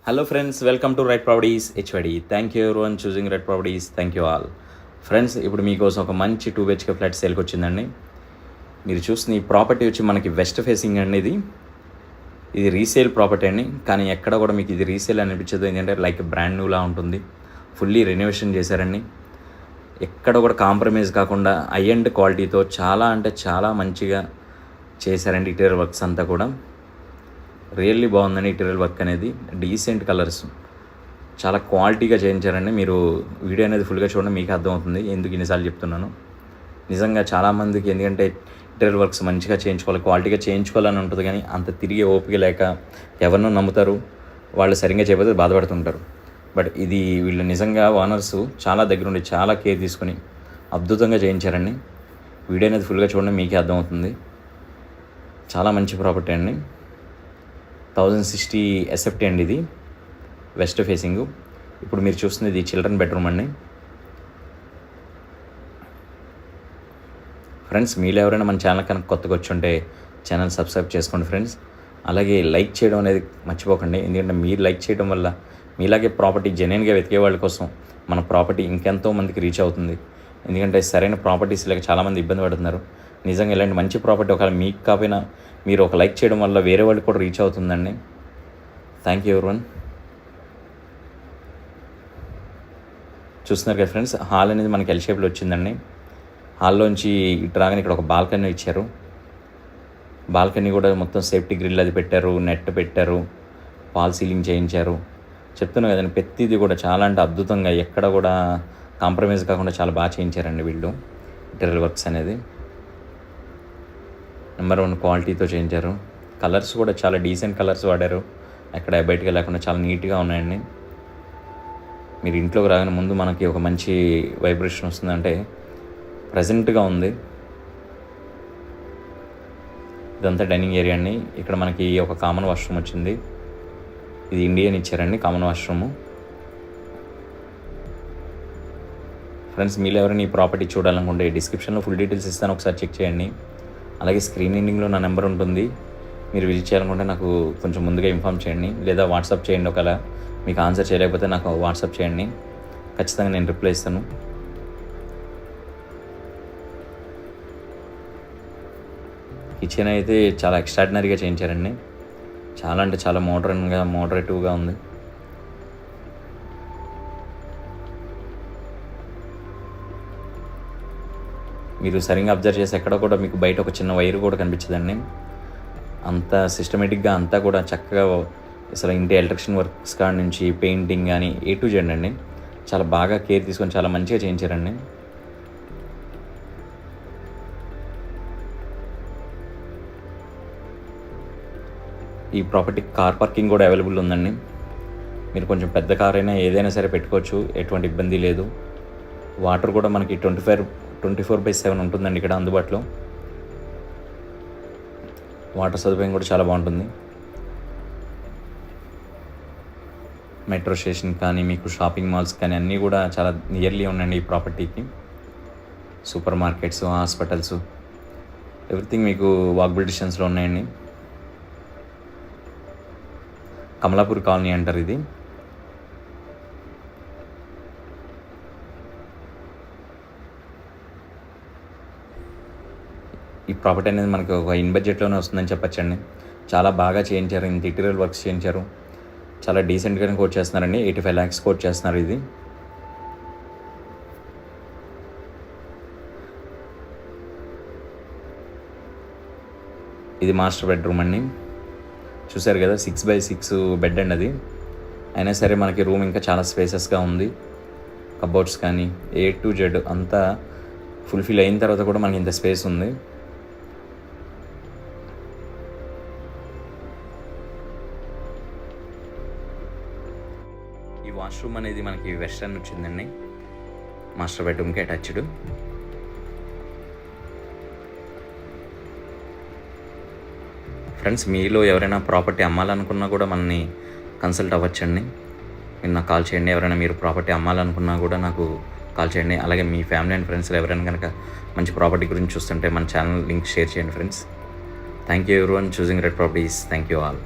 Hello friends, welcome to right properties HYD. Thank you everyone choosing right properties. Thank you all. Friends, ఇప్పుడు మీకోసం ఒక మంచి 2 BHK flat సేల్కి వచ్చిందండి. మీరు చూస్తున్న ఈ ప్రాపర్టీ వచ్చి మనకి వెస్ట్ ఫేసింగ్ అండి. ఇది రీసేల్ ప్రాపర్టీ అండి, కానీ ఎక్కడ కూడా మీకు ఇది రీసేల్ అనిపించదు. ఏంటంటే లైక్ బ్రాండ్ న్యూలా ఉంటుంది. ఫుల్లీ రెనోవేషన్ చేశారండి. ఎక్కడ కూడా కాంప్రమైజ్ కాకుండా హై అండ్ క్వాలిటీతో చాలా అంటే చాలా మంచిగా చేశారండి. ఇంటీరియర్ వర్క్స్ అంతా కూడా రియల్లీ బాగుందండి. ఇంటీరియర్ వర్క్ అనేది డీసెంట్ కలర్స్ చాలా క్వాలిటీగా చేయించారండి. మీరు వీడియో అనేది ఫుల్గా చూడండి, మీకు అర్థమవుతుంది ఎందుకు ఇన్నిసార్లు చెప్తున్నాను. నిజంగా చాలామందికి ఎందుకంటే ఇంటీరియర్ వర్క్స్ మంచిగా చేయించుకోవాలి, క్వాలిటీగా చేయించుకోవాలని ఉంటుంది, కానీ అంత తిరిగి ఓపిక లేక ఎవరినో నమ్ముతారు, వాళ్ళు సరిగ్గా చేయకపోతే బాధపడుతుంటారు. బట్ ఇది వీళ్ళు నిజంగా ఓనర్స్ చాలా దగ్గర ఉండి చాలా కేర్ తీసుకొని అద్భుతంగా చేయించారండి. వీడియో అనేది ఫుల్గా చూడండి, మీకే అర్థమవుతుంది. చాలా మంచి ప్రాపర్టీ అండి. 1060 ఎస్ఎఫ్టీ అండి. ఇది వెస్ట్ ఫేసింగ్. ఇప్పుడు మీరు చూస్తుంది ఇది చిల్డ్రన్ బెడ్రూమ్ అండి. ఫ్రెండ్స్, మీరు ఎవరైనా మన ఛానల్ కనుక కొత్తగా వచ్చి ఉంటే ఛానల్ సబ్స్క్రైబ్ చేసుకోండి ఫ్రెండ్స్. అలాగే లైక్ చేయడం అనేది మర్చిపోకండి, ఎందుకంటే మీరు లైక్ చేయడం వల్ల మీలాగే ప్రాపర్టీ జెన్యున్గా వెతికే వాళ్ళ కోసం మన ప్రాపర్టీ ఇంకెంతో మందికి రీచ్ అవుతుంది. ఎందుకంటే సరైన ప్రాపర్టీస్ లేక చాలామంది ఇబ్బంది పడుతున్నారు. నిజంగా ఇలాంటి మంచి ప్రాపర్టీ ఒకవేళ మీకు కాకపోయినా మీరు ఒక లైక్ చేయడం వల్ల వేరే వాళ్ళకి కూడా రీచ్ అవుతుందండి. Thank you everyone. చూస్తున్నారు కదా ఫ్రెండ్స్, హాల్ అనేది మనకి ఎల్ షేప్లో వచ్చిందండి. హాల్లోంచి ఇటు రాగానే ఇక్కడ ఒక బాల్కనీ ఇచ్చారు. బాల్కనీ కూడా మొత్తం సేఫ్టీ గ్రిల్ అది పెట్టారు, నెట్ పెట్టారు, ఫాల్ సీలింగ్ చేయించారు. చెప్తున్నాను కదండి, ప్రతిదీ కూడా చాలా అంటే అద్భుతంగా ఎక్కడ కూడా కాంప్రమైజ్ కాకుండా చాలా బాగా చేయించారండి వీళ్ళు. ఇంటీరియర్ వర్క్స్ అనేది నెంబర్ 1 క్వాలిటీతో చేయించారు. కలర్స్ కూడా చాలా డీసెంట్ కలర్స్ వాడారు, ఎక్కడ బయటకు లేకుండా చాలా నీట్గా ఉన్నాయండి. మీరు ఇంట్లోకి రాగానే ముందు మనకి ఒక మంచి వైబ్రేషన్ వస్తుందంటే ప్రజెంట్గా ఉంది. ఇదంతా డైనింగ్ ఏరియా అండి. ఇక్కడ మనకి ఒక కామన్ వాష్రూమ్ వచ్చింది. ఇది ఇండియన్ ఇచ్చారండి కామన్ వాష్రూము. ఫ్రెండ్స్, మీరు ఎవరైనా ఈ ప్రాపర్టీ చూడాలనుకుంటే డిస్క్రిప్షన్లో ఫుల్ డీటెయిల్స్ ఇస్తాను, ఒకసారి చెక్ చేయండి. అలాగే స్క్రీన్ ఎండింగ్లో నా నెంబర్ ఉంటుంది. మీరు విజిట్ చేయాలనుకుంటే నాకు కొంచెం ముందుగా ఇన్ఫామ్ చేయండి, లేదా వాట్సాప్ చేయండి. ఒకవేళ మీకు ఆన్సర్ చేయలేకపోతే నాకు వాట్సాప్ చేయండి, ఖచ్చితంగా నేను రిప్లై ఇస్తాను. కిచెన్ అయితే చాలా ఎక్స్ట్రాడినరీగా చేయించారండి. చాలా అంటే చాలా మోడరేటివ్గా ఉంది. మీరు సరిగ్గా అబ్జర్వ్ చేసి ఎక్కడ కూడా మీకు బయట ఒక చిన్న వైర్ కూడా కనిపించదండి. అంత సిస్టమేటిక్గా అంతా కూడా చక్కగా అసలు ఇంటి ఎలక్ట్రిషియన్ వర్క్స్ కాడ నుంచి పెయింటింగ్ కానీ A to Z అండి. చాలా బాగా కేర్ తీసుకొని చాలా మంచిగా చేయించారండి. ఈ ప్రాపర్టీ కార్ పార్కింగ్ కూడా అవైలబుల్ ఉందండి. మీరు కొంచెం పెద్ద కార్ అయినా ఏదైనా సరే పెట్టుకోవచ్చు, ఎటువంటి ఇబ్బంది లేదు. వాటర్ కూడా మనకి 24/7 ఉంటుందండి ఇక్కడ అందుబాటులో. వాటర్ సదుపాయం కూడా చాలా బాగుంటుంది. మెట్రో స్టేషన్ కానీ మీకు షాపింగ్ మాల్స్ కానీ అన్నీ కూడా చాలా నియర్లీ ఉన్నాయండి ఈ ప్రాపర్టీకి. సూపర్ మార్కెట్స్, హాస్పిటల్స్, ఎవ్రీథింగ్ మీకు వాకబుల్ డిస్టెన్స్లో ఉన్నాయండి. కమలాపూర్ కాలనీ అంటారు ఇది. ఈ ప్రాపర్టీ అనేది మనకి ఒక ఇన్ బడ్జెట్లోనే వస్తుందని చెప్పచ్చండి. చాలా బాగా చేయించారు, ఇంత ఇంటీరియర్ వర్క్స్ చేయించారు, చాలా డీసెంట్గానే కోట్ చేస్తున్నారండి. 85 lakhs కోట్ చేస్తున్నారు. ఇది మాస్టర్ బెడ్రూమ్ అండి. చూసారు కదా, 6x6 బెడ్ అండి అది. అయినా సరే మనకి రూమ్ ఇంకా చాలా స్పేసెస్గా ఉంది. కబోర్డ్స్ కానీ A to Z అంతా ఫుల్ఫిల్ అయిన తర్వాత కూడా మనకి ఇంత స్పేస్ ఉంది. ఈ వాష్రూమ్ అనేది మనకి వెస్టర్న్ వచ్చిందండి, మాస్టర్ బెడ్రూమ్కి అటాచ్డ్. ఫ్రెండ్స్, మీలో ఎవరైనా ప్రాపర్టీ అమ్మాలనుకున్నా కూడా మనని కన్సల్ట్ అవ్వచ్చండి. మీరు నాకు కాల్ చేయండి. ఎవరైనా మీరు ప్రాపర్టీ అమ్మాలనుకున్నా కూడా నాకు కాల్ చేయండి. అలాగే మీ ఫ్యామిలీ అండ్ ఫ్రెండ్స్లో ఎవరైనా కనుక మంచి ప్రాపర్టీ గురించి చూస్తుంటే మన ఛానల్ లింక్ షేర్ చేయండి friends. Thank you everyone choosing right properties. Thank you all.